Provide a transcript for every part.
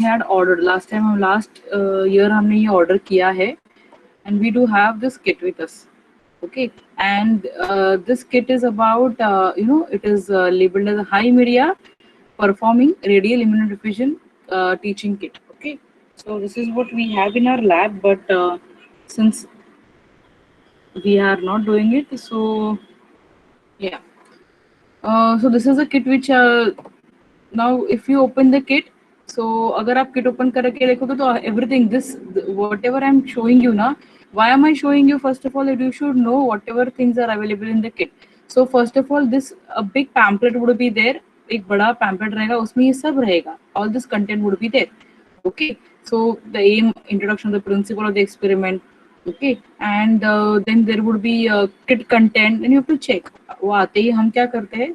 had ordered last time, last year हमने ये order किया है, and we do have this kit with us. Okay, and this kit is about it is labeled as a high media performing radial immunodiffusion teaching kit. Okay, so this is what we have in our lab, but since we are not doing it, so yeah. So this is a kit which now if you open the kit, so अगर आप kit open करके देखोगे तो everything this whatever I'm showing you ना, why am I showing you? First of all, that you should know whatever things are available in the kit. So first of all, this a big pamphlet would be there. एक बड़ा pamphlet रहेगा, उसमें ये सब रहेगा. All this content would be there. Okay, so the aim, introduction, the principle of the experiment. Okay, and then there would be kit content, and you have to check. वो आते ही हम क्या करते हैं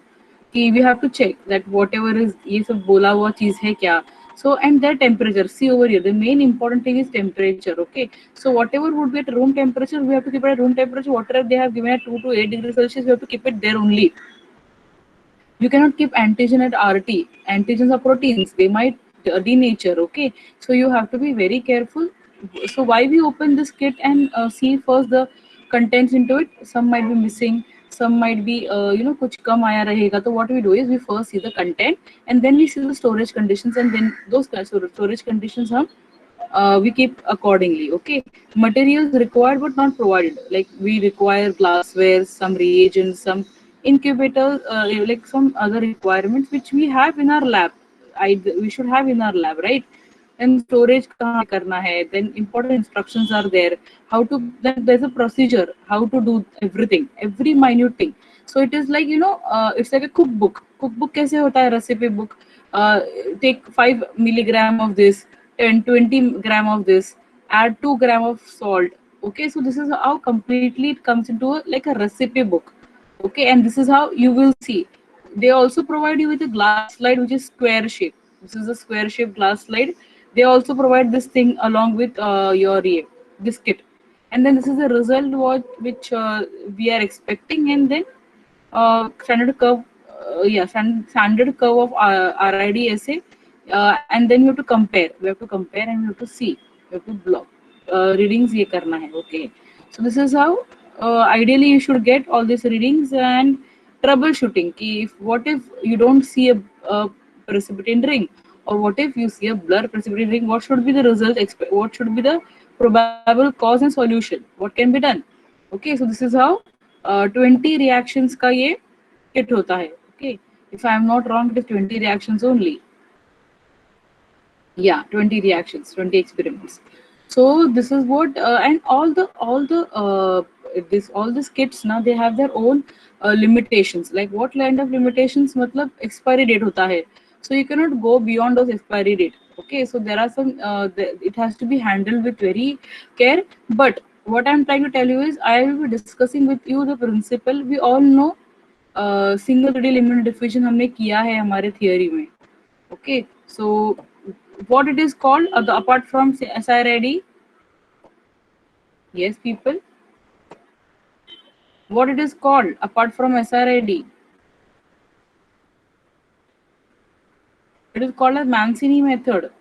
कि we have to check that whatever is ये सब बोला हुआ चीज है क्या. So and their temperature. See over here, the main important thing is temperature. Okay, so whatever would be at room temperature, we have to keep it at room temperature. Whatever they have given at 2 to 8 degrees Celsius, we have to keep it there only. You cannot keep antigen at RT. Antigens are proteins. They might denature. Okay, so you have to be very careful. So why we open this kit and see first the contents into it? Some might be missing. Some might be कुछ कम आया रहेगा. So what we do is we first see the content and then we see the storage conditions, and then those storage conditions we keep accordingly. Okay, materials required but not provided, like we require glassware, some reagents, some incubator, like some other requirements which we have in our lab. We should have in our lab, right? And storage kahan se karna hai, then important instructions are there, how to, then there's a procedure how to do everything, every minute thing. So it is like it's like a cookbook kaise hota hai, recipe book. Take 5 milligram of this and 20 gram of this, add 2 gram of salt. Okay, so this is how completely it comes into like a recipe book. Okay, and this is how you will see. They also provide you with a glass slide which is square shape. This is a square shape glass slide. They also provide this thing along with your this kit, and then this is the result what which we are expecting, and then standard curve, standard curve of RID essay, and then you have to compare. We have to compare and we have to see. We have to block readings. ये करना है. Okay. So this is how ideally you should get all these readings and troubleshooting. कि what if you don't see a precipitin ring, or what if you see a blur precipitin ring? What should be the result? What should be the probable cause and solution? What can be done? Okay, so this is how 20 reactions का ये kit होता है. Okay, if I am not wrong, it is 20 reactions only. Yeah, 20 reactions, 20 experiments. So this is what and all these kits now, they have their own limitations. Like what kind of limitations? मतलब expiry date होता है, so you cannot go beyond those expiry date. Okay, so there are some it has to be handled with very care. But what I'm trying to tell you is I will be discussing with you the principle. We all know single radial immunodiffusion हमने किया है हमारे theory में. Okay, so what it is called apart from SIRID? Yes, people. What it is called apart from SIRID? It is called as Mancini method.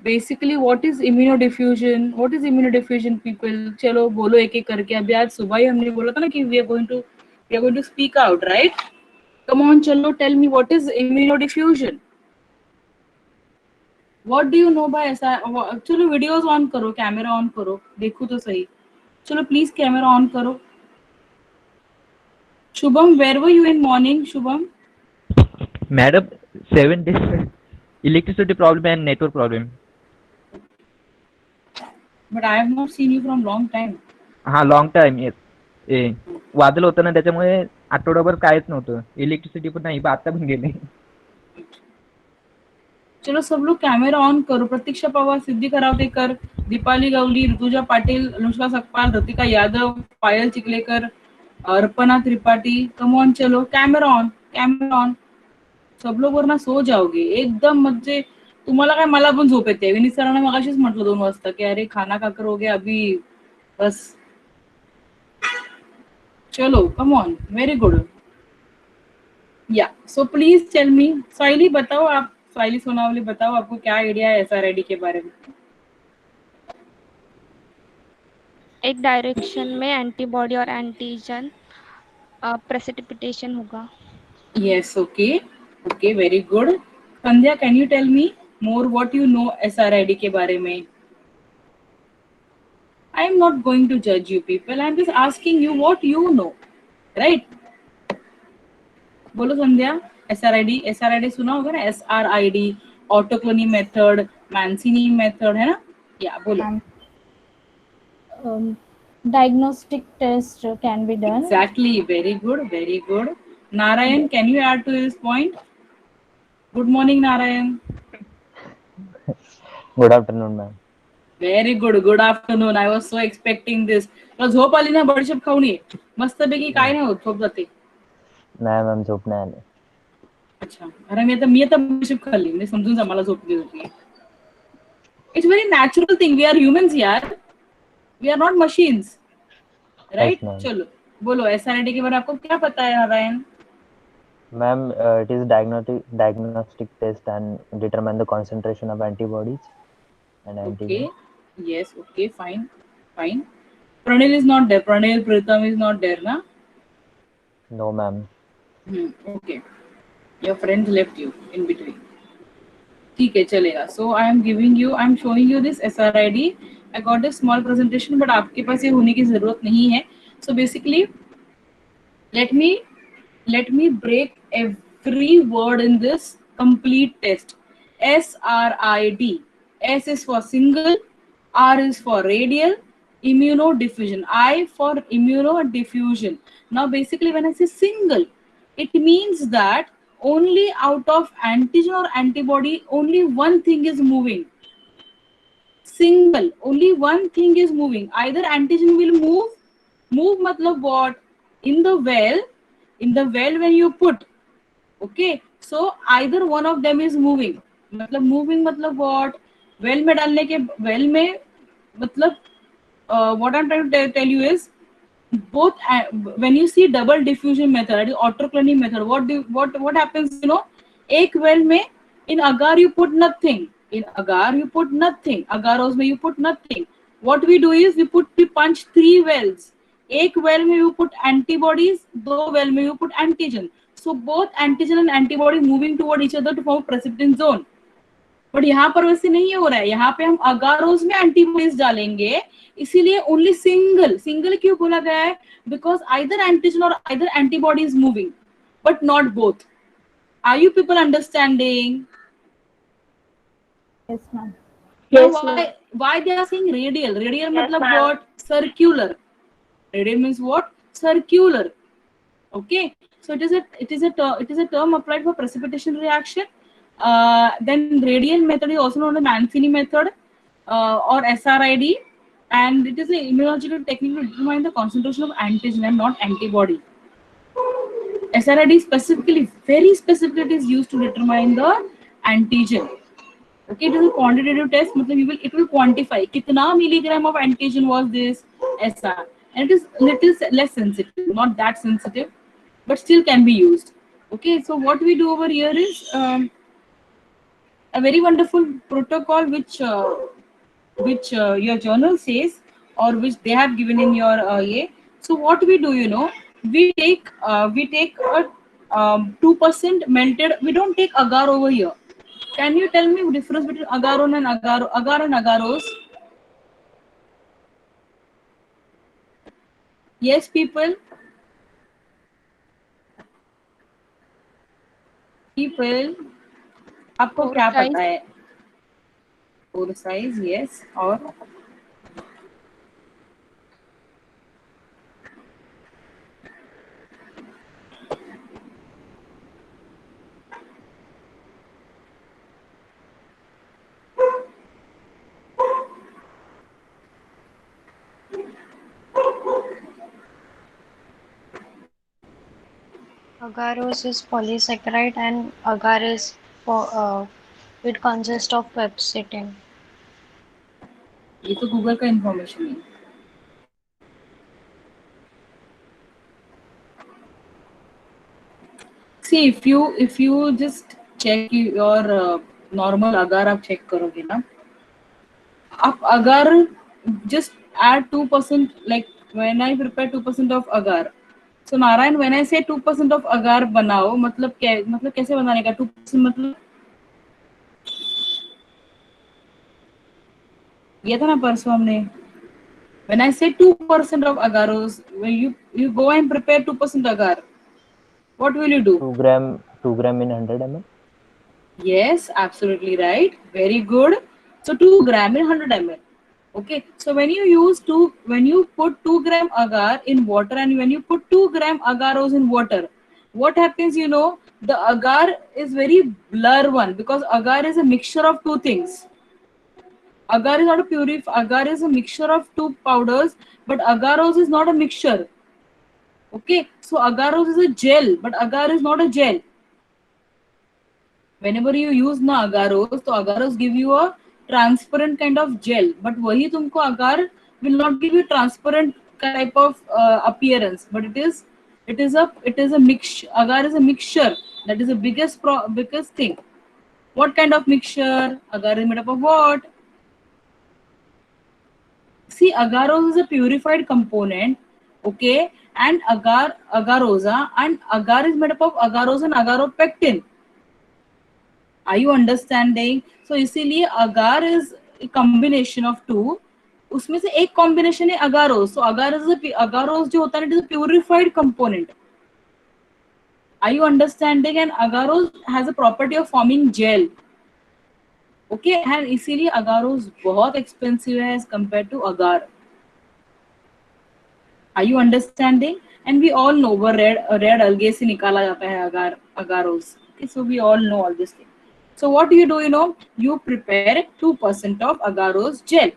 Basically, what is immunodiffusion? What is immunodiffusion, people? चलो बोलो एक एक करके. अभी आज सुबह ही हमने बोला था ना कि we are going to speak out, right? Come on, चलो, tell me what is immunodiffusion. What do you know by SI? चलो वीडियोस ऑन करो, कैमरा ऑन करो, देखो तो सही. चलो प्लीज कैमरा ऑन करो. Shubham, where were you in morning, Shubham? Madam, 7 days electricity problem and network problem. But I have not seen you from long time. हा long time yes. वादळ होतं ना त्याच्यामुळे आठवडाभर कायच नव्हतं. इलेक्ट्रिसिटी पण नाही, आता पण गेले. चलो सब लोग कैमरा ऑन करो. प्रतीक्षा पवार, सिद्धी करावतेकर, दीपाली गवली, ऋतुजा पाटिल, अनुष्का सकपाल, रतिका यादव, पायल चिखलेकर, अर्पणा त्रिपाठी. कम ऑन, चलो कैमरा ऑन, कैमरा ऑन. सब लोग वरना सो जाओगे एकदम. म्हणजे तुम्हाला काय, मला पण झोप येते. विनीत सरांना मगाशीच म्हटलं 2 वाजता की अरे खाना खाकर हो गया अभी बस. चलो कम ऑन, वेरी गुड. या सो प्लीज टेल मी, साइली बताओ आप. स्माइली सोनावली बताओ, आपको क्या आइडिया है एसआरआईडी के बारे में? एक डायरेक्शन में एंटीबॉडी और एंटीजन प्रेसिपिटेशन होगा। Yes, okay. Okay, very good. Sandhya, can you tell me more what you know SRID के बारे में? I am not going to judge you people. I am just asking you what you know, right? बोलो संध्या, SRID सुना होगा ना, SRID, ऑटोक्लोनी method, मैंसिनी method, है ना? या बोलो. Diagnostic test can be done. Exactly, very good, very good. Narayan, can you add to this point? Good morning, Narayan. Good afternoon, ma'am. Very good, good afternoon. I was so expecting this. तुला झोप आली ना, बडीशेप खाऊन ये मस्तपैकी. काय नाही होत, झोप जाते. नाही मॅम, झोप नाही आली. अच्छा, अरे मी आता बडीशेप खाल्ली, मी समजून जा मला झोप येत होती. It's very natural thing. We are humans यार, we are not machines, right? चलो बोलो, एसआरआईडी के बारे में आपको क्या पता है Narayan? Ma'am, it is diagnostic test and determine the concentration of antibodies and antigens. Okay, yes, okay, fine, fine. Pranil is not there. Pranil, Pritham is not there, na? No, ma'am. Okay, your friends left you in between. ठीक है, चलेगा. So I am showing you this SRID. I got a small presentation, but आपके पास ये होने की जरूरत नहीं है. So basically, let me break every word in this complete test. SRID. S is for single, R is for radial, immunodiffusion, I for immunodiffusion. Now basically when I say single, it means that only out of antigen or antibody only one thing is moving. Single, only one thing is moving. Either antigen will move matlab what? In the well when you put, okay, so either one of them is moving. मतलब moving मतलब what? Well में डालने के, well में मतलब what I'm trying to tell you is both. When you see double diffusion method, autocloning method, what happens, you know? एक well में, in agar you put nothing, agaros में you put nothing. What we do is we punch 3 wells. एक well में you put antibodies, 2 well में you put antigen. So both antigen and antibody moving toward each other to form precipitin zone. But यहाँ पर वैसे नहीं हो रहा है. यहाँ पे हम अगारोज में एंटीबॉडीज डालेंगे, इसीलिए ओनली सिंगल क्यों बोला गया है? बिकॉज आइदर एंटीजन और either antibody is moving, but not both. Are you people understanding? Yes, ma'am. Now why they are saying radial? Radial matlab what? Circular. Radial means what? Circular. Okay, so it is a term applied for precipitation reaction. Then radial method is also known as Mancini method or SRID, and it is an immunological technique to determine the concentration of antigen and not antibody. SRID specifically, very specifically, it is used to determine the antigen. Okay, it is a quantitative test. It will quantify kitna milligram of antigen was this SR, and it is little less sensitive, not that sensitive, but still can be used. Okay, so what we do over here is a very wonderful protocol which your journal says, or which they have given in your So what we do, you know, we take a 2% melted. We don't take agar over here. Can you tell me the difference between agar and agaros? Yes, people. आपको क्या पता है? Pore size, yes, और Agarose is polysaccharide and agar is it consists of pepsidin. ये तो Google का information है. See, if you just check your normal अगर आप चेक करोगे ना, आप अगर just add 2%, like when I prepare 2% of agar, so Narayan when I say 2% of agar बनाओ, मतलब क्या, मतलब कैसे बनाने का 2%, मतलब ये था ना परसों हमने, when I say 2% of agaros, when you go and prepare 2% agar, what will you do? 2 gram in 100 ml. Yes, absolutely right. Very good. So 2 gram in 100 ml. Okay. So when you put 2 gram agar in water and when you put 2 gram agaros in water, what happens? You know, the agar is very blur one because agar is a mixture of two things. Agar is not a agar is a mixture of two powders, but agaros is not a mixture. Okay. So agaros is a gel, but agar is not a gel. Whenever you use na agaros, तो agaros give you a transparent kind of gel, but वही तुमको agar will not give you transparent type of appearance, but it is a mix. Agar is a mixture. That is the biggest thing. What kind of mixture? Agar is made up of what? See, agaros is a purified component, okay, and agarosa, and agar is made up of agarosa and agaropectin. Are you understanding? So इसीलिए agar is a combination of two. उसमें से एक combination है agarose. So agarose जो होता है, it is a purified component. Are you understanding? And agarose has a property of forming gel. Okay, and इसीलिए agarose बहुत expensive है as compared to agar. Are you understanding? And we all know वो red algae से निकाला जाता है agarose. Okay, so we all know all this thing. So what do? You know, you prepare 2% of agarose gel.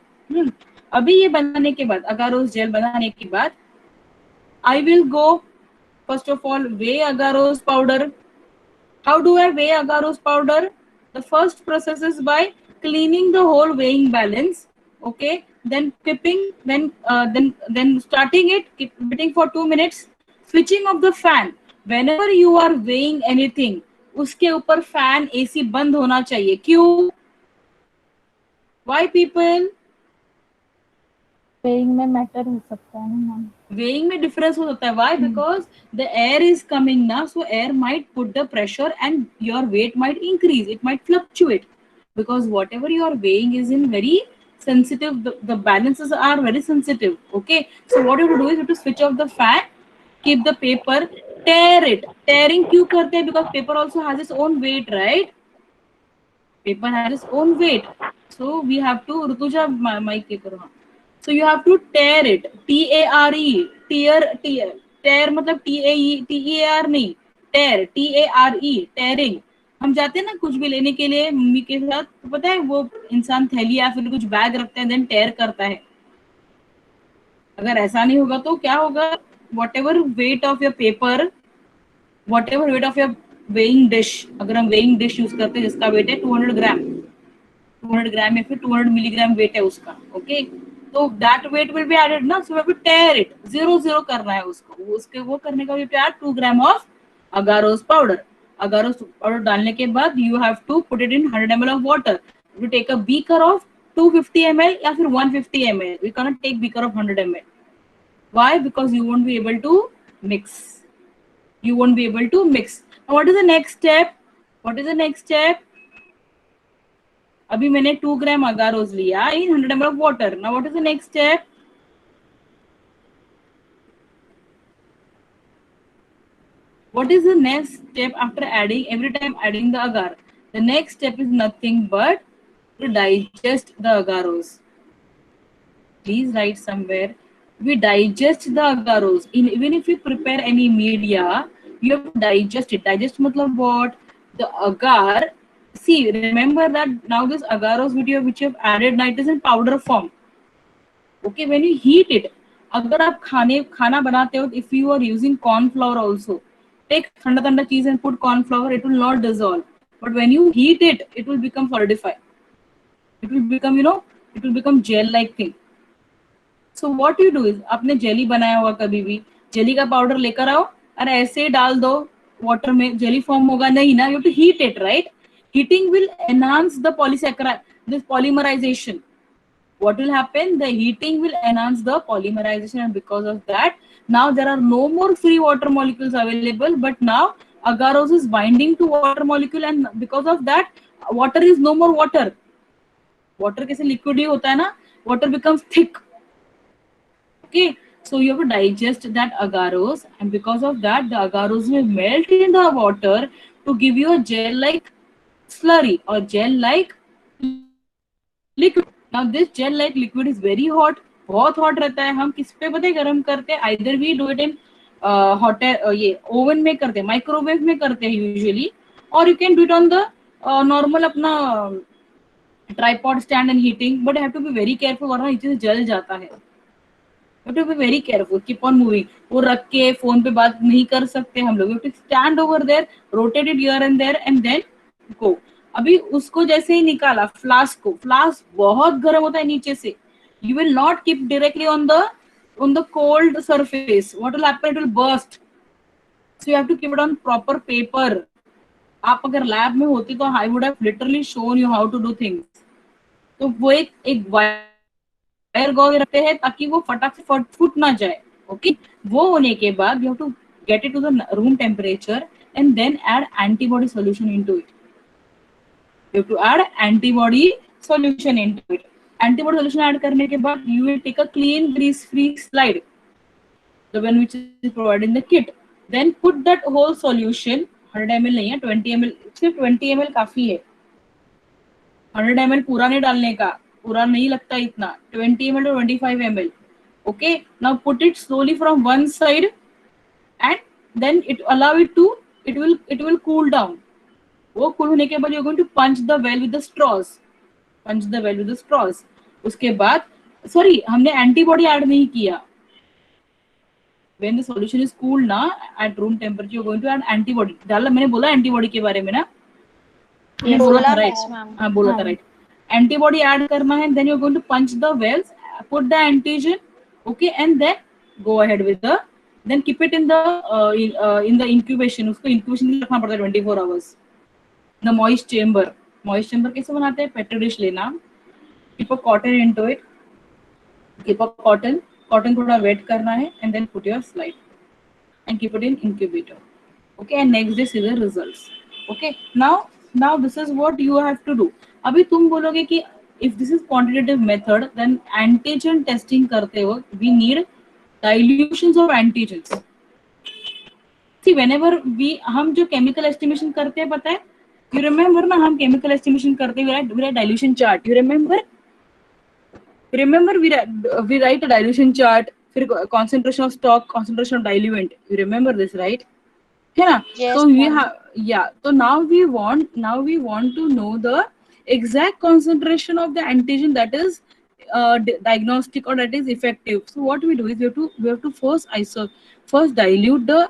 अभी ये बनाने के बाद, agarose gel बनाने के बाद, I will go first of all weigh agarose powder. How do I weigh agarose powder? The first process is by cleaning the whole weighing balance. Okay, then then starting it, keep waiting for 2 minutes, switching off the fan. Whenever you are weighing anything, उसके ऊपर fan AC बंद होना चाहिए. क्यों? Why people? Weighing में matter हो सकता है ना मैम. Weighing में difference हो सकता है. Why? Because the air is coming now, so air might put the pressure and your weight might increase. It might fluctuate because whatever you are weighing is in very sensitive. The balances are very sensitive. Okay. So what you have to do is you have to switch off the fan, keep the paper, tear it. Tearing क्यों करते हैं? Because paper also has its own weight, right? Paper has its own weight. So we have to Rutuja mic paper. So you have to tear it. TARE. Tear मतलब TEAR नहीं. Tear. TARE. Tearing. हम जाते हैं ना कुछ भी लेने के लिए मम्मी के साथ, तो पता है वो इंसान थैली या फिर कुछ बैग रखते हैं, देन टेयर करता है. अगर ऐसा नहीं होगा तो क्या होगा? Whatever weight of your paper, whatever weight of your weighing dish, अगर हम weighing dish यूज करते हैं जिसका वेट है 200 ग्राम, 200 ग्राम या फिर 200 मिलीग्राम वेट है उसका. ओके, तो that weight will be added ना. So we have to tare it. 0 करना है उसको. उसके वो करने का we have to add 2 gram of agarose powder. Agarose powder डालने के बाद you have to put it in 100 ml of water. You take a beaker of 250 ml या फिर 150 ml. We can not take beaker of 100 ml. Why? Because you won't be able to mix. You won't be able to mix. Now, what is the next step? What is the next step? अभी मैंने 2 ग्राम अगारोस लिया in 100 ml of water. Now, what is the next step? What is the next step after adding, every time adding the agar? The next step is nothing but to digest the agaros. Please write somewhere. We digest the agaros. Even if you prepare any media, you have to digest it. Digest matlab what? The agar. See, remember that now this agaros video which you have added now, it is in powder form. Okay, when you heat it, अगर आप खाना बनाते हो, if you are using corn flour also, take ठंडा cheese and put corn flour, it will not dissolve. But when you heat it, it will become solidified. It will become, it will become gel-like thing. So what you do is, आपने jelly बनाया हुआ कभी भी, jelly का powder लेकर आओ और ऐसे डाल दो वाटर में, जेली फॉर्म होगा नहीं ना. You have to heat it, right? heating will enhance the this polymerization. What will happen? The heating will enhance the polymerization, and because of that, now there are no more free water molecules available, but now agarose is binding to water molecule, and because of that, water is no more water. Water कैसे liquid ही होता है ना, water becomes thick. Okay, so you have to digest that agarose, and because of that, the agarose will melt in the water to give you a gel like slurry or gel like liquid. Now this gel like liquid is very hot, बहुत hot रहता है. हम किस पे पता है गर्म करते हैं? Either we do it in hot ये oven में करते हैं, microwave में करते हैं usually, or you can do it on the normal अपना tripod stand and heating, but you have to be very careful वरना नीचे से जल जाता है. You have to be very careful, keep on moving. वो रख के फोन पे बात नहीं कर सकते हम लोग. You have to stand over there, rotate it here and there, and then go. अभी उसको जैसे ही निकाला फ्लास्क को, फ्लास्क बहुत गर्म होता है नीचे से. You will not keep directly on the cold surface. What will happen? It will burst. So you have to keep it on proper paper. आप अगर लैब में होती तो I would have literally shown you how to do things. तो वो एक wire Gogh रखते हैं ताकि वो फटाक से फूट ना जाए. ओके, वो होने के बाद you have to get it to the room temperature and then add antibody solution into it. You have to add antibody solution into it. Antibody solution add करने के बाद you will take a clean grease free slide, the one which is provided in the kit. Then put that whole solution, 100 ml नहीं है, 20 ml, सिर्फ 20 ml काफी है. 100 ml पूरा नहीं डालने का, पूरा नहीं लगता इतना. 20 ml to 25 ml. Okay, now put it slowly from one side and then it will cool down. वो cool होने के बाद you're going to punch the well with the straws. उसके बाद हमने antibody add नहीं किया. When the solution is cooled ना at room temperature, you're going to add antibody. डाला, मैंने बोला antibody के बारे में ना? Yes, बोला था, ma'am. right? Yes, ma'am. हाँ, बोला था, right? Antibody add करना है, then you're going to punch the wells, put the antigen, okay, and then go ahead with then keep it in the incubation. उसको incubation में रखना पड़ता है 24 hours. The moist chamber कैसे बनाते हैं? Petri dish लेना, keep a cotton into it, cotton थोड़ा wet करना है, and then put your slide and keep it in incubator. Okay, and next day see the results. Okay, now this is what you have to do. अभी तुम बोलोगे कि if this is quantitative method, then antigen testing करते हो, we need dilutions of antigens. See, whenever हम जो chemical estimation करते हैं, पता है, you remember ना, हम chemical estimation करते हैं, we write dilution chart. You remember we write a dilution chart, फिर concentration of stock, concentration of diluent. You remember this, right? है ना? Yes, So we ma'am. have, yeah. So now we want to know the exact concentration of the antigen that is diagnostic or that is effective. So what we do is we have to first dilute the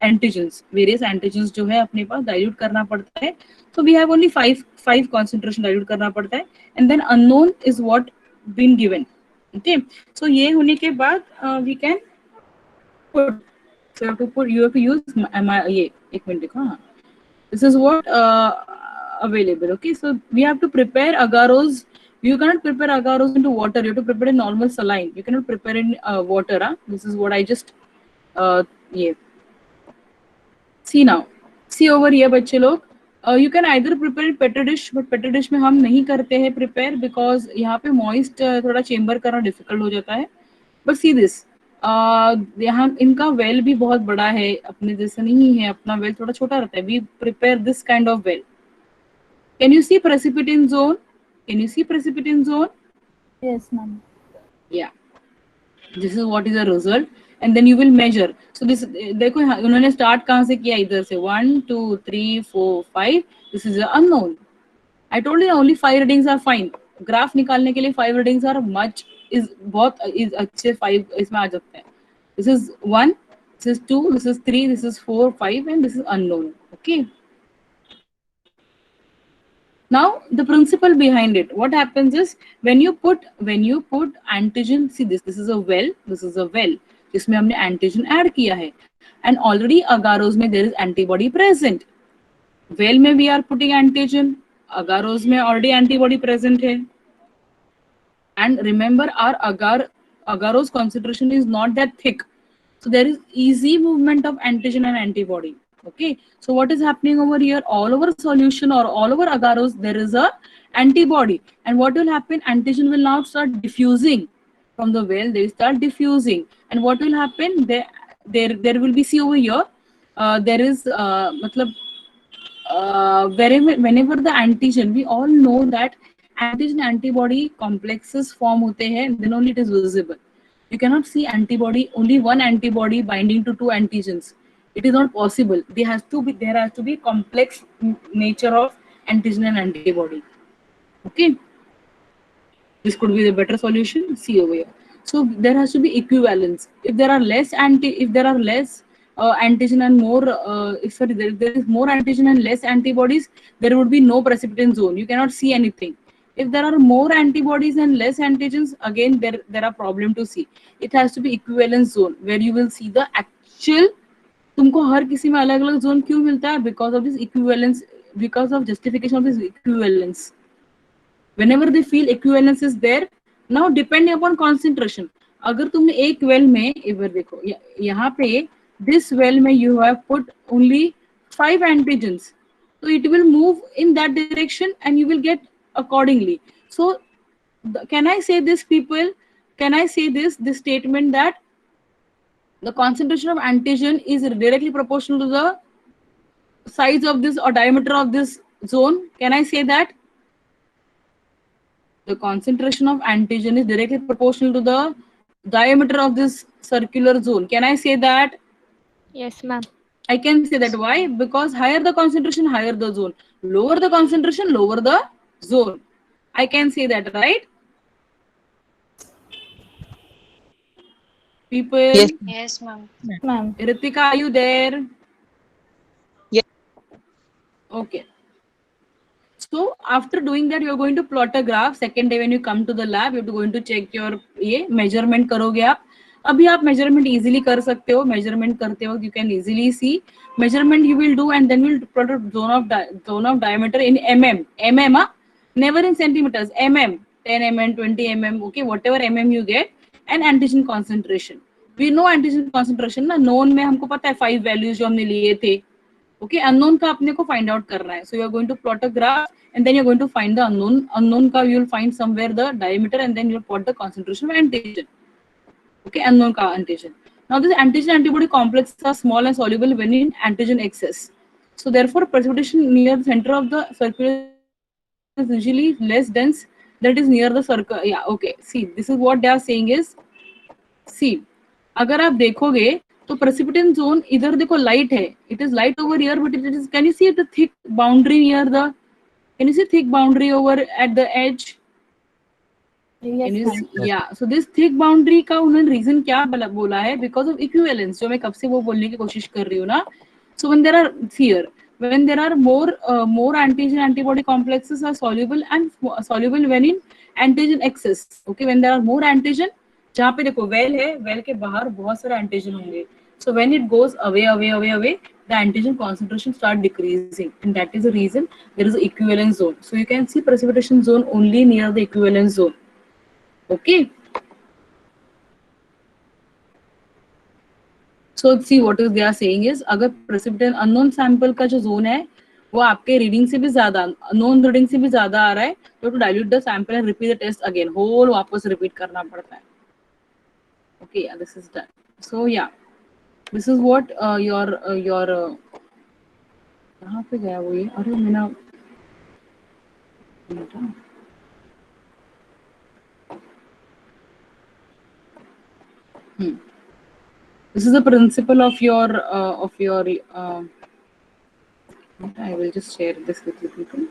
antigens. Various antigens जो है अपने पास dilute करना पड़ता है. So we have only five concentration dilute करना पड़ता है, and then unknown is what been given. Okay. So ये होने के बाद we can put. So you have to use ये एक मिनट देखो. हाँ, this is what available. Okay, so we have to prepare agarose. You cannot prepare agarose into water. You have to prepare in normal saline. You cannot prepare in water. This is what I just yeah. See now. See over here, बच्चे लोग. You can either prepare in petri dish, but petri dish में हम नहीं करते हैं prepare because यहाँ पे moist थोड़ा chamber करना difficult हो जाता है. But see this. यहाँ इनका वेल भी बहुत बड़ा है, अपने जैसा नहीं है. अपना वेल थोड़ा छोटा रहता है. We prepare this kind of well. Can you see precipitin zone? Yes, ma'am. Yeah. This is what is the result, and then you will measure. So this देखो उन्होंने start कहाँ से किया? इधर से 1 2 3 4 5. This is the unknown. I told you only 5 readings are fine. Graph निकालने के लिए 5 readings are much is अच्छे 5 इसमें आ जाते हैं. This is 1, this is 2, this is 3, this is 4, 5, and this is unknown. Okay. Now the principle behind it, what happens is when you put antigen, see this is a well, जिसमें हमने antigen add किया है, and already agarose में there is antibody present. Well में we are putting antigen, अगारोज में already antibody present है. And remember, our agarose concentration is not that thick, so there is easy movement of antigen and antibody. Okay, so what is happening over here? All over solution or all over agarose there is a antibody, and what will happen? Antigen will now start diffusing from the well. They will start diffusing, and what will happen? There will be, see over here. There is matlab, whenever the antigen, we all know that antigen antibody complexes form hote hain, then only it is visible. You cannot see antibody, only one antibody binding to two antigens. It is not possible. There has to be complex nature of antigen and antibody. Okay, this could be the better solution. See over here. So there has to be equivalence. If there are less antigen and more, if sorry, there is more antigen and less antibodies, there would be no precipitin zone. You cannot see anything. If there are more antibodies and less antigens, again there are problem to see. It has to be equivalence zone where you will see the actual. तुमको हर किसी में अलग अलग zone क्यों मिलता है? Because of this equivalence, because of justification of this equivalence. whenever they feel equivalence is there, now depending upon concentration, अगर तुमने एक वेल में इधर देखो यहाँ पे this well में you have put only 5 antigens, so it will move in that direction and you will get accordingly. So can I say this, people? Can I say this statement that the concentration of antigen is directly proportional to the size of this or diameter of this zone? Can I say that the concentration of antigen is directly proportional to the diameter of this circular zone? Can I say that? Yes, ma'am. I can say that. Why? Because higher the concentration, higher the zone. Lower the concentration, lower the zone. I can say that, right? People? Yes. Yes, ma'am. Ma'am. Ritika, are you there? Yes. Okay. So after doing that, you're going to plot a graph. Second day when you come to the lab, you're going to check your ये measurement करोगे आप. अभी आप measurement easily कर सकते हो. Measurement करते वक्त you can easily see measurement you will do, and then we'll plot a zone of diameter in mm, never in centimeters, mm, 10 mm, 20 mm, okay, whatever mm you get, and antigen concentration. We know antigen concentration ना, known में हमको पता है 5 values जो हमने लिए थे. Okay, unknown का अपने को find out करना है. So you are going to plot a graph and then you are going to find the unknown. Unknown का you will find somewhere the diameter and then you will plot the concentration of antigen. Okay, unknown का antigen. Now this antigen antibody complexes are small and soluble when in antigen excess. So therefore precipitation near the center of the circular is usually less dense that is near the circle. Yeah, okay. See, this is what they are saying is, see, अगर आप देखोगे तो precipitin zone इधर देखो light है, it is light over here, but it is, can you see the thick boundary near the, can you see thick boundary over at the edge? Yes, Can you ma'am. see? Yeah, so this thick boundary का उन्होंने reason क्या बोला है? Because of equivalence, जो मैं कब से वो बोलने की कोशिश कर रही हूँ ना. So when there are here, when there are more antigen antibody complexes are soluble and soluble when in antigen excess. Okay, when there are more antigen, जहाँ पे देखो वेल है, वेल के बाहर बहुत सारे एंटीजन होंगे. So when it goes away, the antigen concentration start decreasing, and that is the reason there is an equivalence zone. So you can see precipitation zone only near the equivalence zone. Okay. So see what is they are saying is, अगर precipitin unknown sample का जो zone है वो आपके reading से भी ज्यादा, known reading से भी ज्यादा आ रहा है, तो to dilute the sample and repeat the test again, whole वापस repeat करना पड़ता है. Okay, yeah, this is done. So yeah, this is what your कहाँ पे गया वो ये? अरे मैंने this is the principle of your I will just share this with you people.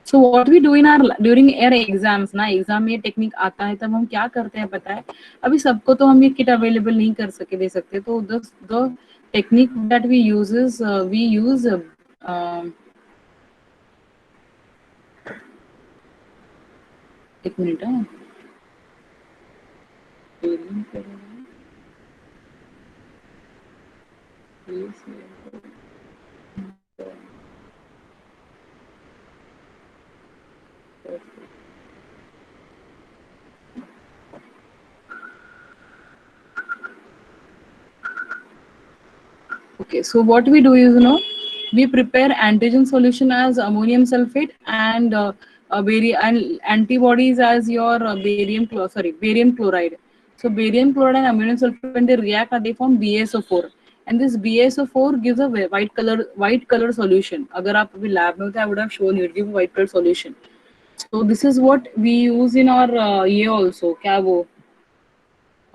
So what we do in our during our exams ना, exam में technique आता है तब हम क्या करते हैं पता है? अभी सबको तो हम ये किट अवेलेबल नहीं कर सके दे सकते, तो the technique that we use is we use एक मिनट है. Okay, so what we do is, we prepare antigen solution as ammonium sulfate and and antibodies as your barium chloride. So barium chloride and ammonium sulfate, when they react, they form BaSO4, and this BaSO4 gives a white color solution. अगर आप अभी lab में होते, I would have shown you it gives white color solution. So this is what we use in our ये also, क्या वो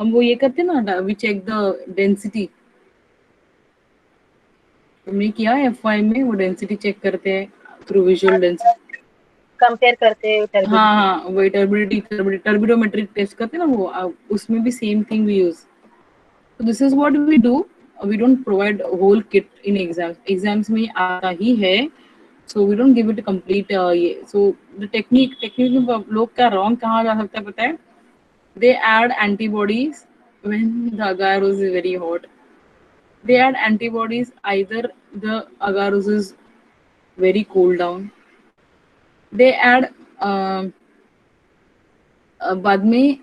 हम वो ये करते हैं ना, we check the density. तुमने किया FY में वो डेंसिटी चेक करते हैं थ्रू विजुअल डेंसिटी. कंपेयर करते हैं हाँ हाँ, वही टर्बिडोमेट्रिक टेस्ट करते हैं ना वो, उसमें भी same thing we use. So this is what we do. We don't provide a whole kit in exams. Exams में आता ही है, so we don't give it a complete ये. So the technique में लोग क्या wrong कहाँ जा सकता है पता है? They add antibodies when the agarose is very hot. They add antibodies either the agarose is very cool down. They add बाद में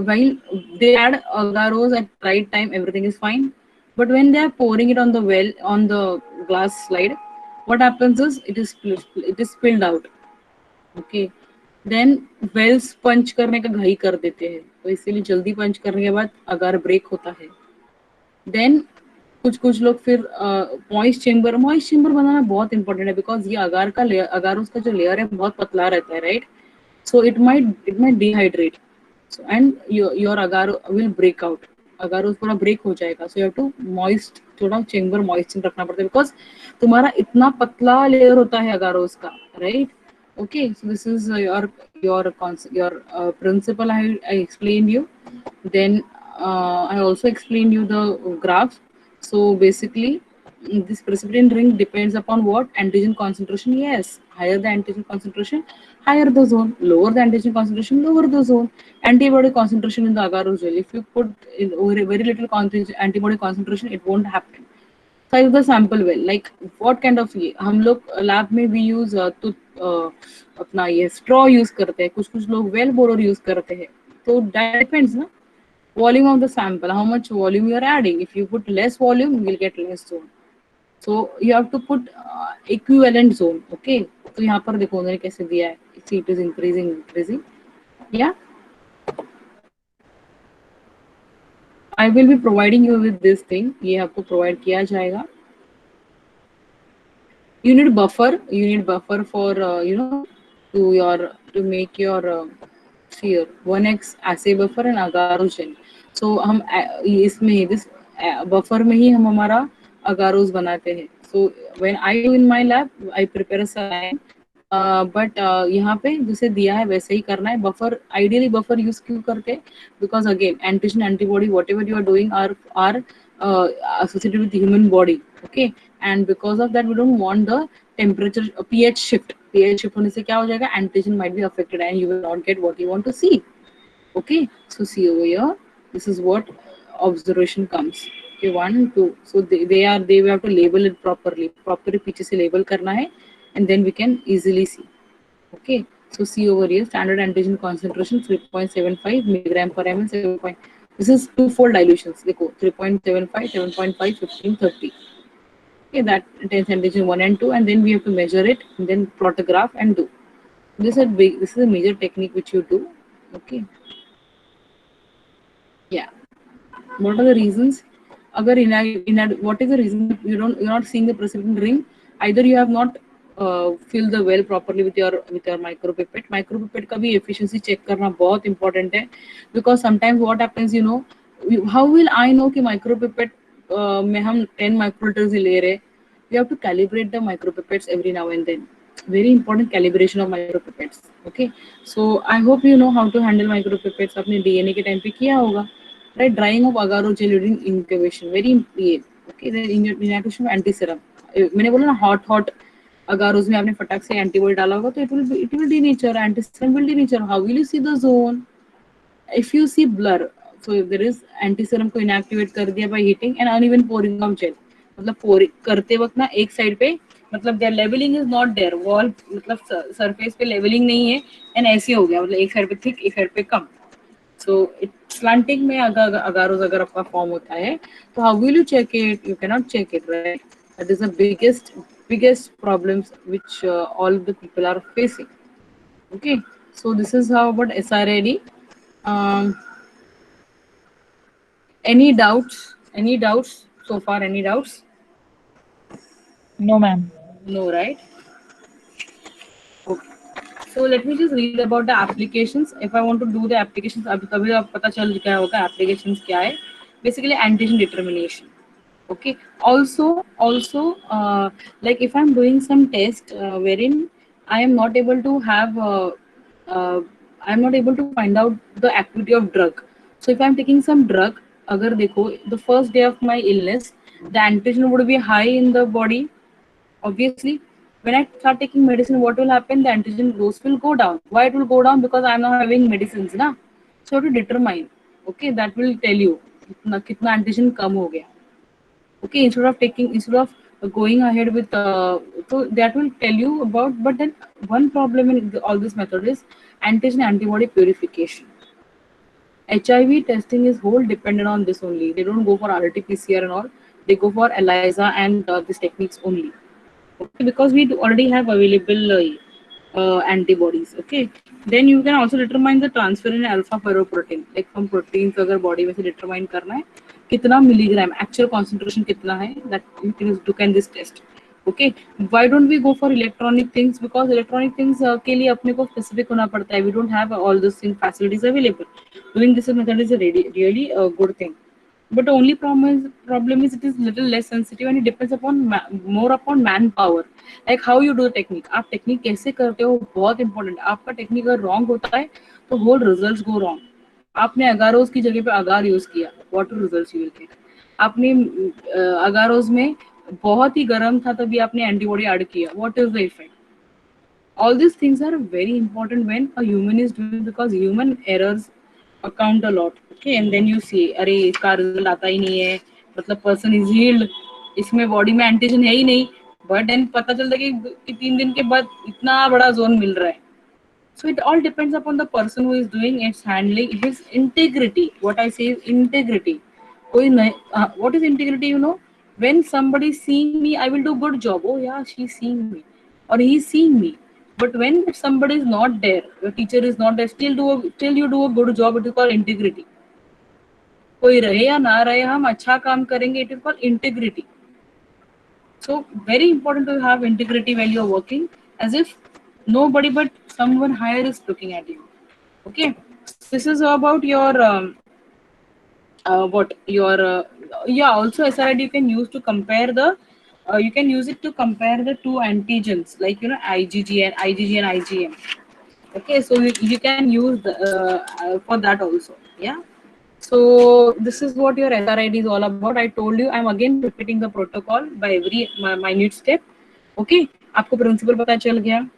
while they add agarose at right time, everything is fine. But when they are pouring it on the glass slide, what happens is it is spilled out. Okay. Then wells पंच करने का घाई कर देते हैं, तो इसीलिए जल्दी पंच करने के बाद अगार ब्रेक होता है. देन कुछ लोग फिर मॉइस्ट चेंबर बनाना बहुत इंपॉर्टेंट है, बिकॉज ये अगार उसका जो लेयर है बहुत पतला रहता है, right? So it might dehydrate, and your agar will break out. Agar पूरा ब्रेक हो जाएगा. So you have to moist, थोड़ा चेंबर मॉइस्ट रखना पड़ता है, बिकॉज तुम्हारा इतना पतला लेयर होता है अगारोस का, right? Okay, so this is your principle I explained you. Then I also explained you the graphs. So basically, this precipitin ring depends upon what? Antigen concentration. Yes, higher the antigen concentration, higher the zone. Lower the antigen concentration, lower the zone. Antibody concentration in the agarose gel. If you put in very little antibody concentration, it won't happen. Size the sample well. Like what kind of ये हम लोग lab में भी use अपना ये straw use करते हैं, कुछ लोग वेल बोरर यूज करते हैं. तो that depends ना, volume of the sample, how much volume you are adding. If you put less volume, you will get less zone. So you have to put equivalent zone. Okay, तो यहाँ पर देखो उन्होंने कैसे दिया है. See, it is increasing. Yeah. I will be providing you with this thing. ये आपको provide किया जाएगा. You need buffer for to make your sphere 1x assay buffer and agarose gel. So हम इसमें this buffer में ही हम हमारा agarose बनाते हैं. So when I do in my lab, I prepare a saline. But यहाँ पे जैसे दिया है वैसे ही करना है. बफर आइडियली बफर यूज क्यों करते हैं? Because again antigen antibody whatever you are doing are associated with the human body. Okay, and because of that we don't want the temperature pH shift होने से क्या हो जाएगा? Antigen might be affected and you will not get what you want to see. Okay, so see over here, this is what observation comes. Okay, 1 2, so they have to label it properly पीछे से label करना है, and then we can easily see. Okay, so see over here, standard antigen concentration 3.75 milligram per ml, 7. This is two-fold dilutions. देखो 3.75, 7.5, 15, 30. Okay, that contains antigen 1 and 2, and then we have to measure it, and then plot a graph and do. This is a major technique which you do. Okay. Yeah. What are the reasons? Agar what is the reason you're not seeing the precipitin ring? Either you have not fill the well properly with your micropipette. Micropipette का भी efficiency check करना बहुत important है, because sometimes what happens, how will I know कि micropipette में हम 10 microliters ही ले रहे? You have to calibrate the micropipettes every now and then. Very important calibration of micropipettes. Okay, so I hope you know how to handle micropipettes. आपने DNA के time पे किया होगा, right? Drying of agar gel during incubation, very important. Okay, then inactivation of antiserum. मैंने बोला ना hot अगर उसमें आपने फटाक से एंटीबॉडी डाला होगा तो it will denature, antiserum will denature. How will you see the zone? If you see blur, so if there is antiserum को inactivate कर दिया by heating and uneven pouring of gel, मतलब pouring करते वक्त ना एक साइड पे मतलब there levelling is not there, wall मतलब सरफेस पे लेवलिंग नहीं है एंड ऐसे हो गया, मतलब एक साइड पे थिक एक साइड पे कम. So slanting में अगर आपका फॉर्म होता है तो how will you check it? You cannot check it, right? That is the biggest problems which all the people are facing. Okay, so this is how about SRAD. Um, any doubts? Any doubts so far? Any doubts? No, ma'am. No, right? Okay. So let me just read about the applications. If I want to do the applications, अभी आप पता चल गया होगा applications क्या है. Basically antigen determination. Okay. Also like if I'm doing some test wherein I am not able to have uh, I'm not able to find out the activity of drug. So if I'm taking some drug, अगर देखो the first day of my illness, the antigen would be high in the body. Obviously, when I start taking medicine, what will happen? The antigen dose will go down. Why it will go down? Because I'm not having medicines, na. So to determine, okay, that will tell you कितना antigen कम हो गया. Okay, instead of going ahead with so that will tell you about. But then one problem in all this method is antigen antibody purification. HIV testing is whole dependent on this only. They don't go for RT-PCR and all. They go for ELISA and these techniques only. Okay, because we already have available antibodies. Okay, then you can also determine the transfer in alpha ferroprotein, like from proteins अगर body में से determine करना है कितना milligram actual concentration कितना है, that you can this test. Okay, why don't we go for electronic things? Because electronic things के लिए अपने को specific होना पड़ता है. We don't have all those things facilities available. Doing this method is a really a good thing. But the only problem is it is little less sensitive and it depends upon more upon manpower. Like how you do the technique. आप technique कैसे करते हो बहुत important. आपका technique अगर wrong होता है तो whole results go wrong. आपने अगारोज की जगह पे अगार यूज किया, what results you will get. आपने अगारोज में बहुत ही गर्म था तभी आपने एंटीबॉडी ऐड किया, what is the effect? All these things are very important when a human is doing, because human errors account a lot. Okay, and then you see अरे इसका रिजल्ट आता ही नहीं है, मतलब पर्सन इज हील्ड, इसमें body में antigen है ही नहीं, बट देन पता चलता है कि 3 दिन के बाद इतना बड़ा जोन मिल रहा है. So it all depends upon the person who is doing its handling, his integrity. What I say is integrity. कोई नहीं, what is integrity? You know, when somebody seeing me, I will do good job. Oh yeah, she's seeing me, or he's seeing me. But when somebody is not there, your teacher is not there, still you do a good job. It is called integrity. कोई रहे या ना रहे, हम अच्छा काम करेंगे. It is called integrity. So very important to have integrity when you're working, as if nobody but someone higher is looking at you. Okay, this is about your what your yeah. Also, SRID you can use to compare the you can use it to compare the two antigens, like you know IgG and IgM. Okay, so you can use for that also. Yeah. So this is what your SRID is all about. I told you I'm again repeating the protocol by every minute step. Okay, आपको principle पता चल गया.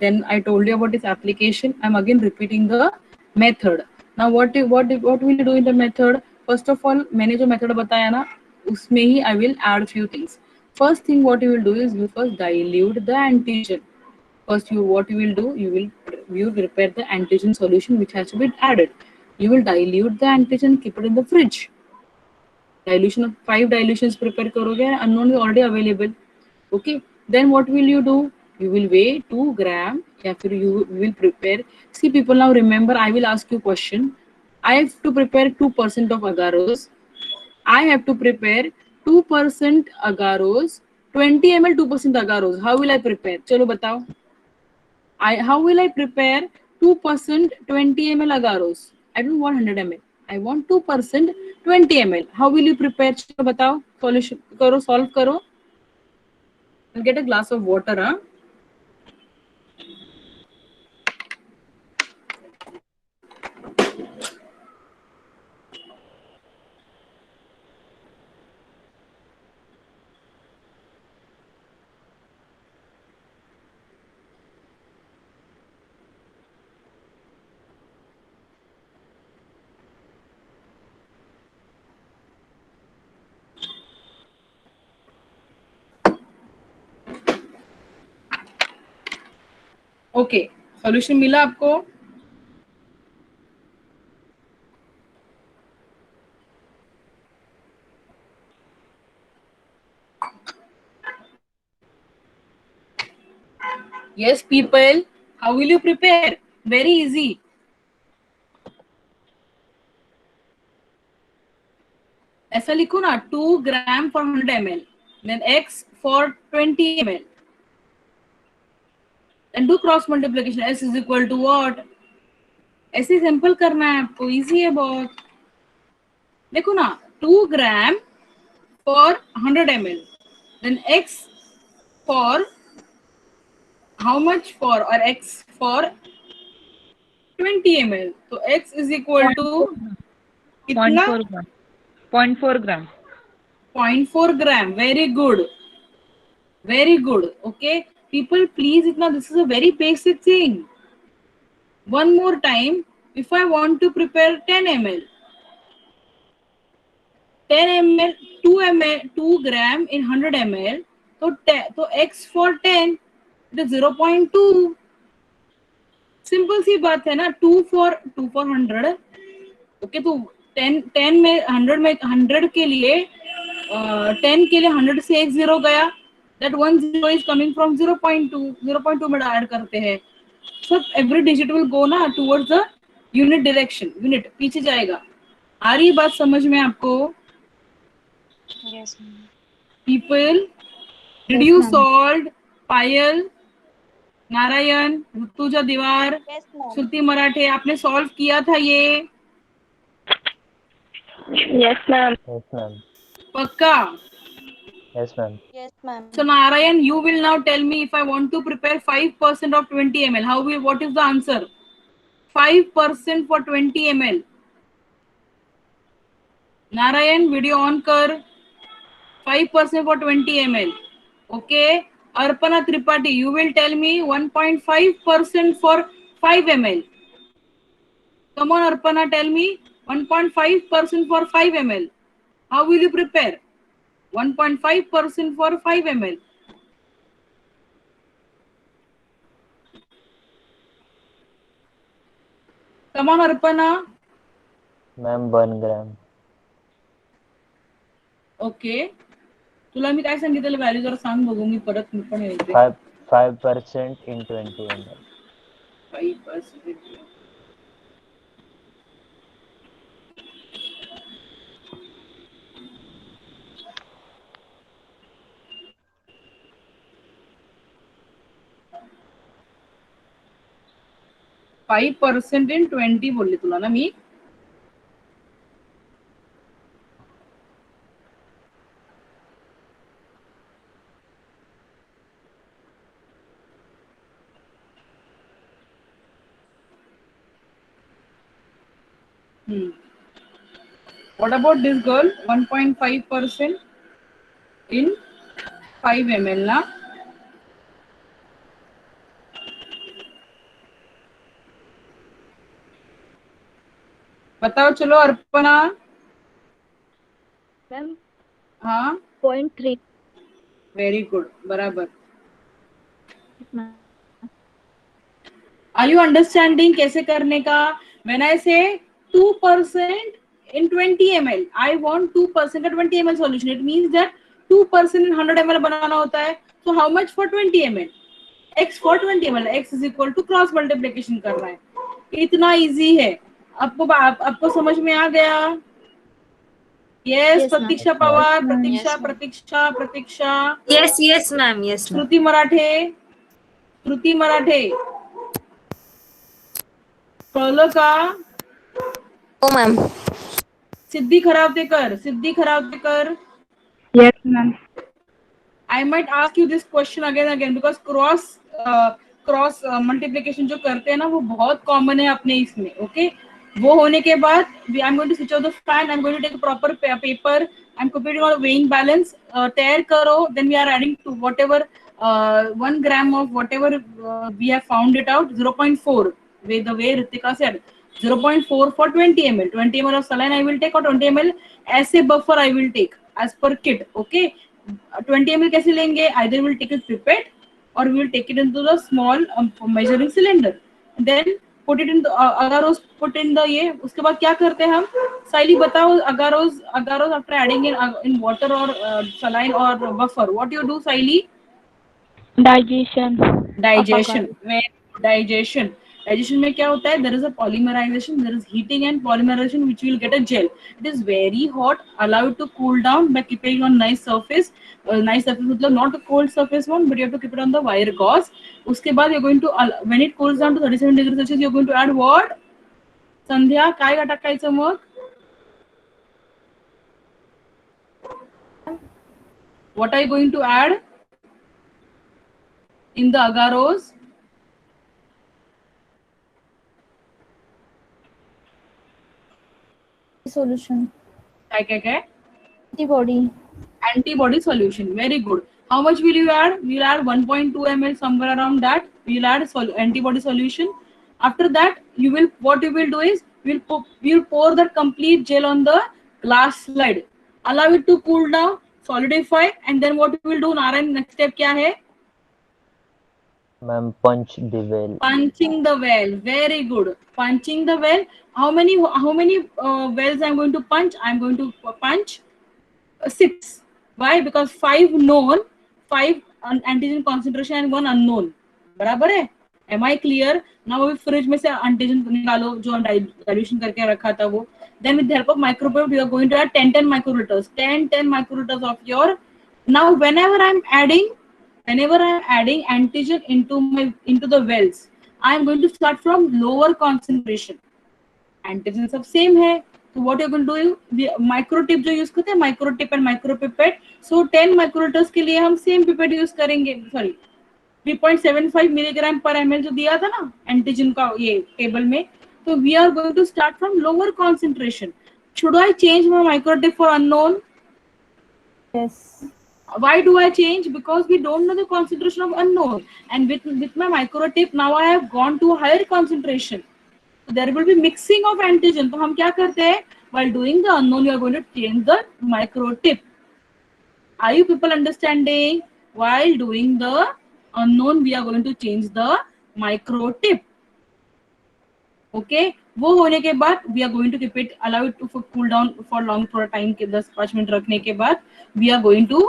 Then I told you about this application. I'm again repeating the method. Now what will you do in the method? First of all, मैंने जो method बताया ना, उसमें ही I will add few things. First thing what you will do is you first dilute the antigen. First, what you will do, you will prepare the antigen solution which has to be added. You will dilute the antigen, keep it in the fridge. Dilution of 5 dilutions prepare करोगे, unknown is already available. Okay. Then what will you do? You will weigh 2 gram. या फिर you will prepare. See people, now remember, I will ask you question. I have to prepare 2% of agarose. I have to prepare 2% agarose, 20 ml 2% agarose. How will I prepare? चलो बताओ. How will I prepare 2% 20 ml agarose? I don't want 100 ml. I want 2% 20 ml. How will you prepare? चलो बताओ. Solution करो, solve करो. I'll get a glass of water. Huh? Okay, solution मिला आपको? Yes, people. How will you prepare? Very easy. ऐसा लिखो ना, 2 ग्राम for 100 ml, then x for 20 ml. And do cross multiplication. S is equal to what? ऐसे simple करना है आपको, easy है बहुत. देखो ना, 2 ग्राम for 100 ml, then x for how much for, or x for 20 ml. तो x is equal to कितना? 0.4 ग्राम. 0.4 ग्राम. 0.4 gram. Very good. Very good. Okay. People, please, this is a very basic thing. One more time. If I want to prepare 10 ml, 10 ml, 2 ml, 2 gram in 100 ml, so x for 10, it is 0.2. Simple सी बात है ना. 2 for 100. Okay, तो 10 में 100 के लिए 10 के लिए 100 से एक 0 गया. दैट 1 0 इज कमिंग फ्रॉम 0.2 में ऐड करते हैं. So every digit will go ना towards the unit direction. Unit पीछे जाएगा. आ रही बात समझ में आपको? Yes, ma'am. People, did Yes, you ma'am. Solve? Payal, Narayan, Rutuja Diwar, Shruti मराठे, आपने सॉल्व किया था ये? Yes, ma'am. Yes, ma'am. पक्का? Yes, ma'am. Yes, ma'am. So Narayan, you will now tell me, if I want to prepare 5% of 20 ml, what is the answer? 5% for 20 ml. Narayan, video on kar. 5% for 20 ml. Okay. Arpana Tripathi, you will tell me 1.5% for 5 ml. Come on, Arpana, tell me 1.5% for 5 ml. How will you prepare? 1.5% for 5 ml. Come on, Arpana. Ma'am, 1 gram. Okay. तुला मी काय सांगितलं value जरा सांग बघू, मी परत मी पण येते. 5% in 20 ml. 5%. Five percent in 20 बोलले तुला ना मी. What about this girl? 1.5% in 5 ml ना. बताओ चलो अर्पणा. Ma'am, हाँ, 0.3. वेरी गुड, बराबर. Yes, ma'am. Are you understanding कैसे करने का? When I say 2% in 20 ml, I want 2% at 20 ml solution. It means that 2% in 100 ml बनाना होता है. So how much for 20 ml? X for 20 ml. X is equal to cross multiplication करना है. इतना easy है. आपको समझ में आ गया? Yes, Yes, ma'am. प्रतीक्षा पवार, Yes, ma'am. प्रतीक्षा. Yes, ma'am. Yes, ma'am. श्रुति मराठे. कळलं का? Oh, ma'am. Sidhi खरावतेकर. Yes, ma'am. I might ask you this question again because cross multiplication जो करते हैं ना वो बहुत कॉमन है अपने इसमें. ओके, वो होने के बाद I am going to switch off the fan. I am going to take a proper paper. I am computing on weighing balance. Tear करो. Then we are adding to whatever 1 gram of whatever we have found it out. 0.4. The way Ritika said. 0.4 for 20 ml. 20 ml of saline I will take, or 20 ml ऐसे buffer I will take as per kit. Okay. 20 ml कैसे लेंगे? Either will take it pipette or we will take it into the small measuring cylinder, then put it in the agarose put in the ये उसके बाद क्या करते हैं हम? साइली बताओ, agarose after adding in water or saline or buffer, what you do, Saili? Digestion. Digestion. Digestion में क्या होता है? There is a polymerization, there is heating and polymerization which will get a gel. It is very hot. Allow it to cool down by keeping on nice surface. Nice surface मतलब not a cold surface one, but you have to keep it on the wire gauze. उसके बाद you're going to when it cools down to 37 degrees Celsius, you're going to add what? संध्या काय टाकायचं मग? What are you going to add in the agarose? Solution. क्या? Antibody solution. Very good. How much will you add? We'll add 1.2 ml, somewhere around that. We'll add antibody solution. After that, what you will do is we'll pour the complete gel on the glass slide. Allow it to cool down, solidify, and then what we will do, Narayan, next step क्या है? Ma'am, punch the well. Punching the well. Very good. Punching the well. How many wells I'm going to punch? I'm going to punch 6. Why? Because 5 known, 5 antigen concentration and 1 unknown. बराबर है? Am I clear? Now अभी fridge में से antigen निकालो जो dilution करके रखा था वो. Then with the help of micropipette, you are going to add 10 microliters. 10 microliters of your. Now whenever I'm adding antigen into the wells, I am going to start from lower concentration. Antigen सब same है, so what you are going to do? The microtip जो use करते हैं, microtip and micropipette. So 10 microliters के लिए हम same pipette use करेंगे. Sorry, 3.75 milligram per ml जो दिया था ना antigen का ये table में. So we are going to start from lower concentration. Should I change my microtip for unknown? Yes. Why do I change? Because we don't know the concentration of unknown, and with my microtip now I have gone to a higher concentration, so there will be mixing of antigen. तो हम क्या करते हैं? While doing the unknown, you are going to change the microtip. Are you people understanding? While doing the unknown, we are going to change the microtip. Okay, वो होने के बाद we are going to keep it, allow it to cool down for long time के 10-5 minute रखने के बाद we are going to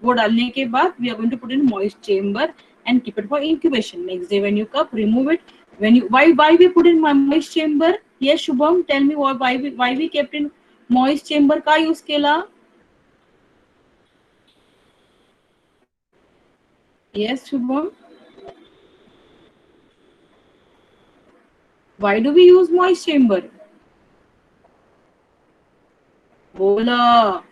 वो डालने के बाद we are going to put in moist chamber and keep it for incubation. Next day when you cup, remove it. When you why we put in moist chamber? Yes, Shubham, tell me why we kept in moist chamber का use केला? Yes, Shubham. Why do we use moist chamber? बोला.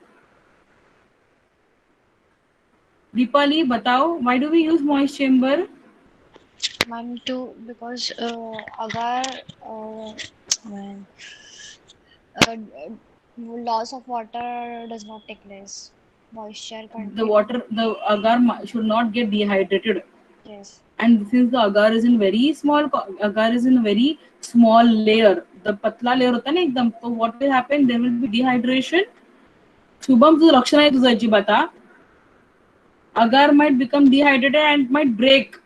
Deepali, बताओ, why do we use moist chamber? Ma'am, because agar loss of water does not take place, moisture content. The agar should not get dehydrated. Yes. And since the agar is in very small layer, the patla layer होता है ना एकदम, so what will happen? There will be dehydration. Shubham तुझं लक्ष नाही तुझं अजिबात. Agar might become dehydrated and might break.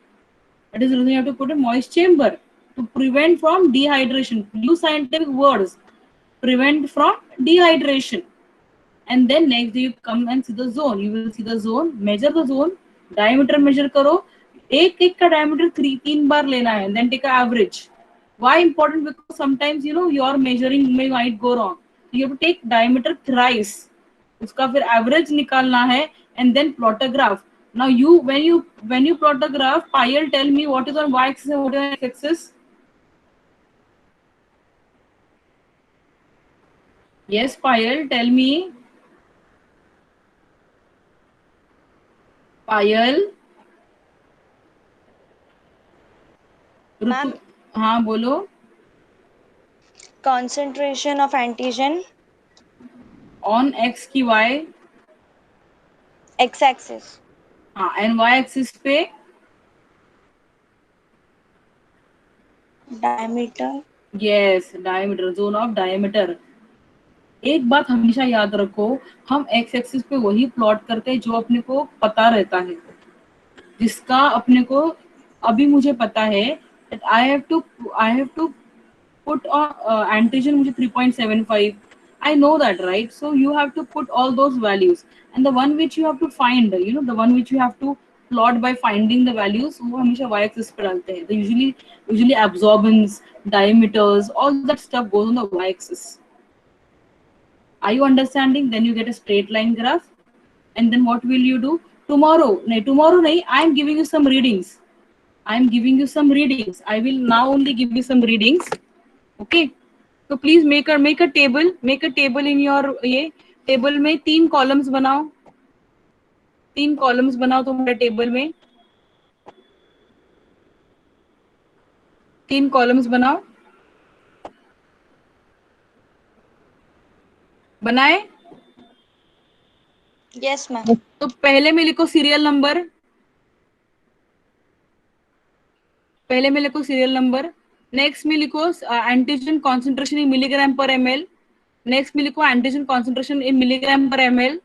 That is the reason you have to put a moist chamber to prevent from dehydration. Use scientific words. Prevent from dehydration. And then next day you come and see the zone. You will see the zone. Measure the zone. Diameter measure करो. एक का diameter 3 बार लेना है. Then take an average. Why important? Because sometimes your measuring might go wrong. You have to take diameter thrice. उसका फिर average निकालना है. And then plot a graph. Now when you plot a graph, Payal, tell me what is on y-axis and what is on x-axis? Yes, Payal, tell me. Payal. Ma'am. हाँ बोलो. Concentration of antigen On x की y. x-axis. हाँ, and y-axis पे diameter. Yes, diameter, zone of diameter. एक बात हमेशा याद रखो, हम x एक्सिस पे वही प्लॉट करते हैं जो अपने को पता रहता है. जिसका अपने को अभी मुझे पता है that I have to put antigen मुझे 3.75. I know that, right? So you have to put all those values, and the one which you have to find, the one which you have to plot by finding the values, वो हमेशा y axis पे डालते हैं. The usually absorbance, diameters, all that stuff goes on the y axis. Are you understanding? Then you get a straight line graph, and then what will you do? Tomorrow nahi, I am giving you some readings. I will now only give you some readings. Okay, so please make a table in your ये table में 3 columns बनाओ. 3 columns बनाओ तुम्हारे table में. 3 columns बनाओ. बनाए? Yes, ma'am. तो पहले में लिखो सीरियल नंबर. नेक्स्ट में लिखो एंटीजन कॉन्सेंट्रेशन इन मिलीग्राम पर ml. नेक्स्ट में लिखो एंटीजन कॉन्सेंट्रेशन इन मिलीग्राम पर ml.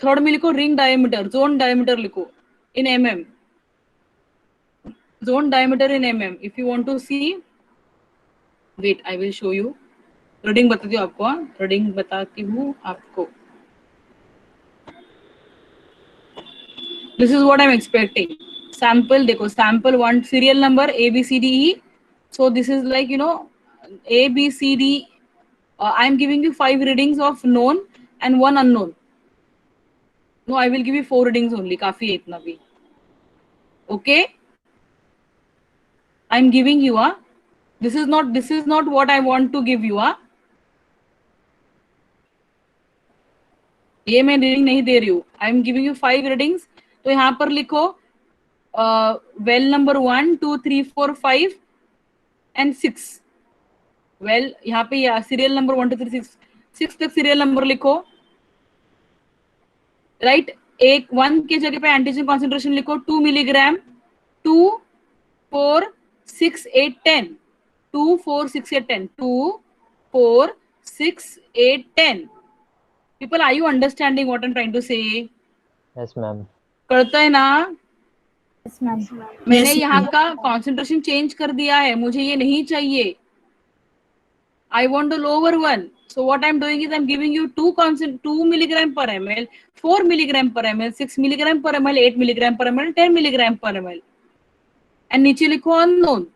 थर्ड में लिखो रिंग डायमीटर, जोन डायमीटर लिखो इन mm. Zone diameter in mm. If you want to see, wait, I will show you. Reading बताती हूँ आपको. रीडिंग बताती हूँ आपको. This is what I'm expecting. Sample देखो, sample 1 serial number A B C D E. So this is like A B C D. I'm giving you 5 readings of known and 1 unknown. No, I will give you 4 readings only. काफी है इतना भी. Okay. I'm giving you this is not what I want to give you ये मैं reading नहीं दे रही हूँ. I'm giving you 5 readings. तो यहाँ पर लिखो well number 1 2 3 4 5 and 6. well यहाँ पे serial number 1 2 3 6 तक serial number लिखो. right, 1 के जगह पे एंटीजन कॉन्सेंट्रेशन लिखो 2 milligram. 2 4 6 8 10. 2 4 6 8 10. 2 4 6 8 10. People, are you understanding what I'm trying to say? Yes, ma'am. करता है ना? Yes, ma'am. मैंने यहाँ का concentration change कर दिया है. मुझे ये नहीं चाहिए. I want the lower one. So what I'm doing is I'm giving you 2 milligram per ml, 4 milligram per ml, 6 milligram per ml, 8 milligram per ml, 10 milligram per ml. And नीचे लिखो unknown.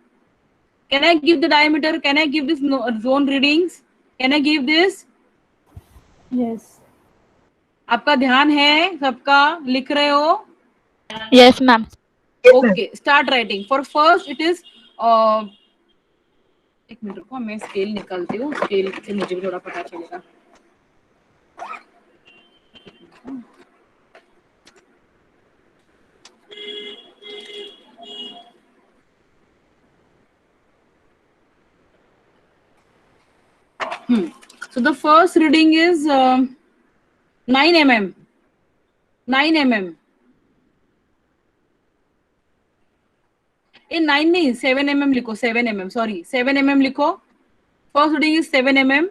Can I give the diameter? Can I give this zone readings? Can I give this? Yes. आपका ध्यान है सबका? लिख रहे हो? Yes, ma'am. Okay, start writing. For first it is एक मिनट रुको, मैं स्केल निकालती हूँ. स्केल से मुझे भी थोड़ा पता चलेगा. So the first reading is 9 mm. 9 mm. In 9 नहीं, 7 mm लिखो. 7 mm, sorry, 7 mm लिखो. First reading is 7 mm.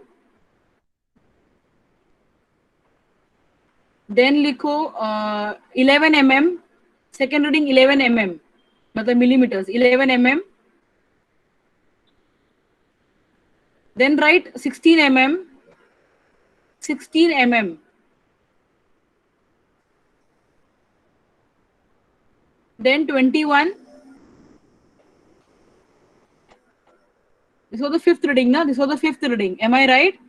Then लिखो 11 mm. Second reading 11 mm, मतलब millimeters. 11 mm. Then write 16 mm. 16 mm. Then 21. This was the 5th reading, na? This was the 5th reading. Am I right?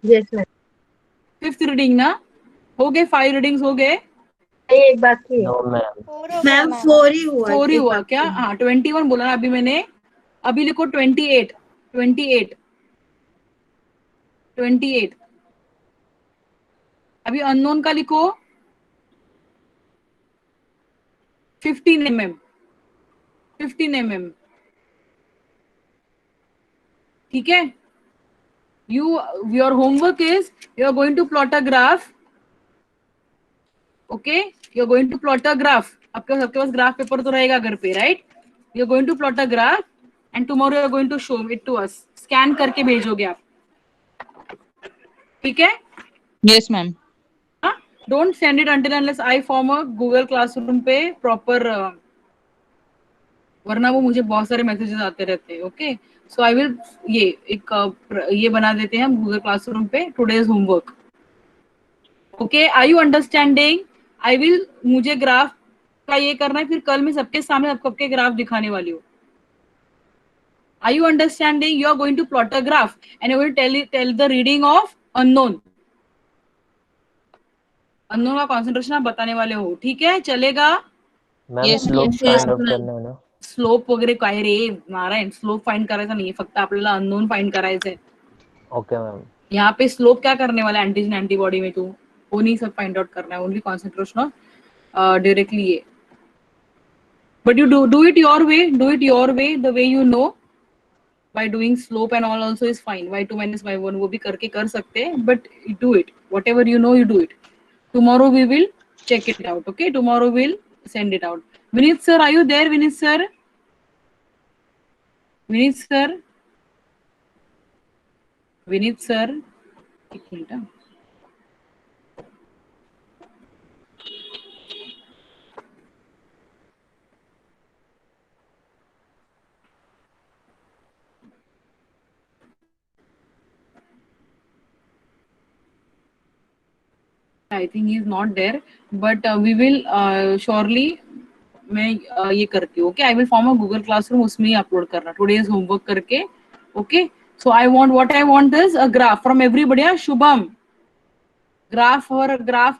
Yes, ma'am. 5th reading, na? हो गए 5 readings हो गए. एक बाकी है. No, ma'am. 4 हो गया, मैम ma'am. 4 ही हुआ. 4 ही हुआ क्या? हाँ, 21 बोला ना अभी मैंने. अभी लिखो 28. 28. 28. अभी अननोन का लिखो 15 mm. 15 mm. ठीक है? Your homework is you are going to plot a graph. Okay? You are going to plot a graph. आपके पास ग्राफ पेपर तो रहेगा घर पे, right? You are going to plot a graph and tomorrow you are going to show it to us. Scan करके भेजोगे आप. ठीक है? Yes, ma'am. हाँ? Don't send it until unless I form a Google classroom पे proper, वरना वो मुझे बहुत सारे मैसेजेस आते रहते हैं. ओके, सो आई विल ये एक ये बना देते हैं हम गूगल क्लासरूम पे today's homework. Okay, are you understanding? I will, मुझे ग्राफ का ये करना है, फिर कल मैं सबके सामने सबके ग्राफ दिखाने वाली हूँ. Are you understanding? You are going to plot a graph and you will tell the reading of unknown. Unknown का concentration आप बताने वाले हो, ठीक है? चलेगा? मैम स्लोप फाइंड आउट करना है ना. स्लोप वगैरे काय रे नारायण, स्लोप फाइंड करायचा नाहीये, फक्त आपल्याला अननोन फाइंड करायचंय. Okay ma'am. यहाँ पे स्लोप क्या करने वाला है एंटीजन एंटीबॉडी में, तू वो नहीं सब फाइंड आउट करना है, ओनली कॉन्सेंट्रेशन ऑफ डायरेक्टली ये. But you do it your way, do it your way, the way you know. By doing slope and all also is fine. y2 minus y1 वो भी करके कर सकते हैं, but do it. Whatever you know, you do it. Tomorrow we will check it out. Okay, tomorrow we'll send it out. Vinit sir, are you there? Vinit sir? Vinit sir? Vinit sir? एक minute. I think he is not there, but we will surely. मैं ये करती हूँ. Okay, I will form a Google classroom, उसमें ही upload करना today's homework करके. Okay, so I want what I want is a graph from everybody. Shubham, graph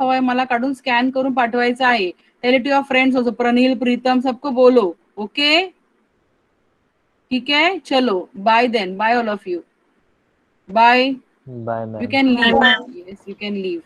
हवाय मला, काढून स्कॅन करून पाठवायचं आहे. Tell it to your friends also, Pranil, Pritam, सबको बोलो. ओके, ठीक है, चलो bye then, bye all of you, bye. Bye ma'am. You can leave. Yes, you can leave.